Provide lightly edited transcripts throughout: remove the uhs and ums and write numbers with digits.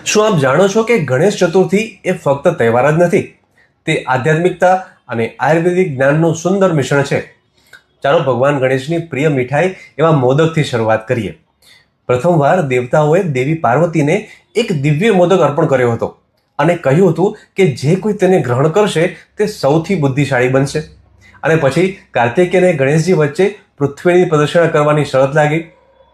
શું આપ જાણો છો કે ગણેશ ચતુર્થી એ ફક્ત તહેવાર જ નથી, તે આધ્યાત્મિકતા અને આયુર્વેદિક જ્ઞાનનું સુંદર મિશ્રણ છે. ચાલો ભગવાન ગણેશની પ્રિય મીઠાઈ એવા મોદકથી શરૂઆત કરીએ. પ્રથમવાર દેવતાઓએ દેવી પાર્વતીને એક દિવ્ય મોદક અર્પણ કર્યો હતો અને કહ્યું હતું કે જે કોઈ તેને ગ્રહણ કરશે તે સૌથી બુદ્ધિશાળી બનશે. અને પછી કાર્તિકેય અને ગણેશજી વચ્ચે પૃથ્વીની પ્રદક્ષિણા કરવાની શરત લાગી,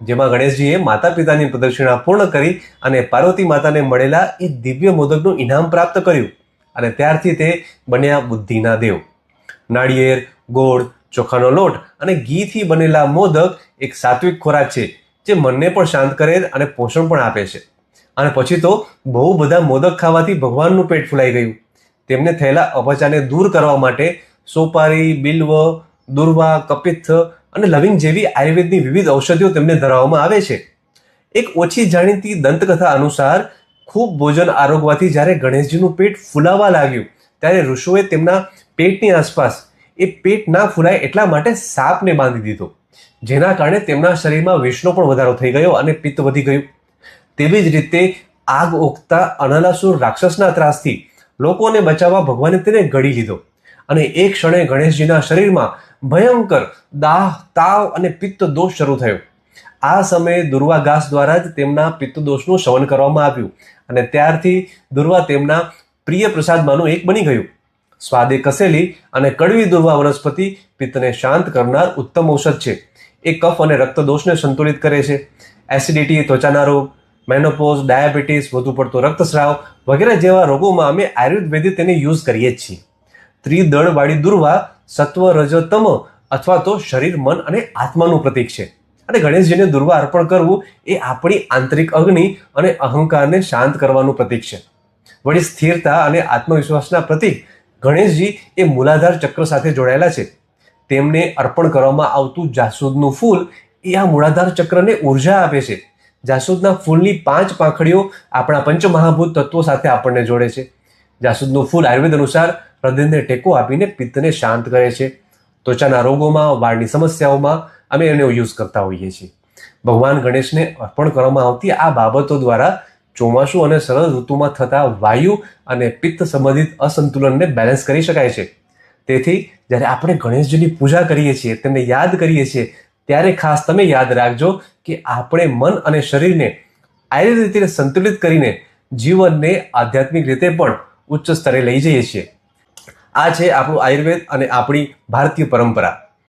જેમાં ગણેશજીએ માતા પિતાની પ્રદક્ષિણા પૂર્ણ કરી અને પાર્વતી માતાને મળેલા એ દિવ્ય મોદકનું ઇનામ પ્રાપ્ત કર્યું અને ત્યારથી તે બન્યા બુદ્ધિના દેવ. નાળિયેર, ગોળ, ચોખાનો લોટ અને ઘીથી બનેલા મોદક એક સાત્વિક ખોરાક છે જે મનને પણ શાંત કરે અને પોષણ પણ આપે છે. અને પછી તો બહુ બધા મોદક ખાવાથી ભગવાનનું પેટ ફૂલાઈ ગયું. તેમને થયેલા અપચાને દૂર કરવા માટે સોપારી, બિલ્વ, દુર્વા, કપિત્થ અને લવિંગ જેવી આયુર્વેદની વિવિધ ઔષધિઓ તેમને ધરાવવામાં આવે છે. એક ઓછી જાણીતી દંતકથા અનુસાર ખૂબ ભોજન આરોગવાથી જ્યારે ગણેશજીનું પેટ ફૂલાવા લાગ્યું ત્યારે ઋષિઓએ તેમના પેટની આસપાસ એ પેટ ના ફૂલાય એટલા માટે સાપને બાંધી દીધો, જેના કારણે તેમના શરીરમાં વિષનો પણ વધારો થઈ ગયો અને પિત્ત વધી ગયું. તેવી જ રીતે આગ ઓકતા અનલાસુર રાક્ષસના ત્રાસથી લોકોને બચાવવા ભગવાને તેને ગળી લીધો અને એક ક્ષણે ગણેશજીના શરીરમાં ભયંકર દાહ, તાવ અને પિત્ત દોષ શરૂ થયો. આ સમયે દુર્વા ઘાસ દ્વારા જ તેમના પિત્ત દોષનું શમન કરવામાં આવ્યું અને ત્યારથી દુર્વા તેમના પ્રિય પ્રસાદમાંનું એક બની ગયું. સ્વાદે કસેલી અને કડવી દુર્વા વનસ્પતિ પિત્તને શાંત કરનાર ઉત્તમ ઔષધ છે. એ કફ અને રક્ત દોષને સંતુલિત કરે છે. એસિડિટી, ત્વચાના રોગ, મેનોપોઝ, ડાયાબિટીસ, વધુ પડતો રક્તસ્રાવ વગેરે જેવા રોગોમાં અમે આયુર્વેદ તેને યુઝ કરીએ જ છીએ. ત્રિદળવાળી દુર્વા સત્વ, રજ, તમ અથવા તો શરીર, મન અને આત્માનું પ્રતીક છે અને ગણેશજીને દુર્વા અર્પણ કરવું એ આપણી આંતરિક અગ્નિ અને અહંકારને શાંત કરવાનું પ્રતીક છે. વળી સ્થિરતા અને આત્મવિશ્વાસના પ્રતીક ગણેશજી એ મૂલાધાર ચક્ર સાથે જોડાયેલા છે. તેમને અર્પણ કરવામાં આવતું જાસૂદનું ફૂલ એ આ મૂળાધાર ચક્રને ઉર્જા આપે છે. જાસૂદના ફૂલની 5 પાંખડીઓ આપણા પંચમહાભૂત તત્વો સાથે આપણને જોડે છે. જાસૂદનું ફૂલ આયુર્વેદ અનુસાર હૃદયને ટેકો આપીને પિત્તને શાંત કરે છે. ત્વચાના રોગોમાં, વાળની સમસ્યાઓમાં અમે એનો યુઝ કરતા હોઈએ છીએ. ભગવાન ગણેશને અર્પણ કરવામાં આવતી આ બાબતો દ્વારા ચોમાસું અને શરદ ઋતુમાં થતા વાયુ અને પિત્ત સંબંધિત અસંતુલનને બેલેન્સ કરી શકાય છે. તેથી જ્યારે આપણે ગણેશજીની પૂજા કરીએ છીએ, તેમને યાદ કરીએ છીએ, ત્યારે ખાસ તમે યાદ રાખજો કે આપણે મન અને શરીરને આયુર્વેદ રીતે સંતુલિત કરીને જીવનને આધ્યાત્મિક રીતે પણ ઉચ્ચ સ્તરે લઈ જઈએ છીએ. આ છે આપણું આયુર્વેદ અને આપણી ભારતીય પરંપરા.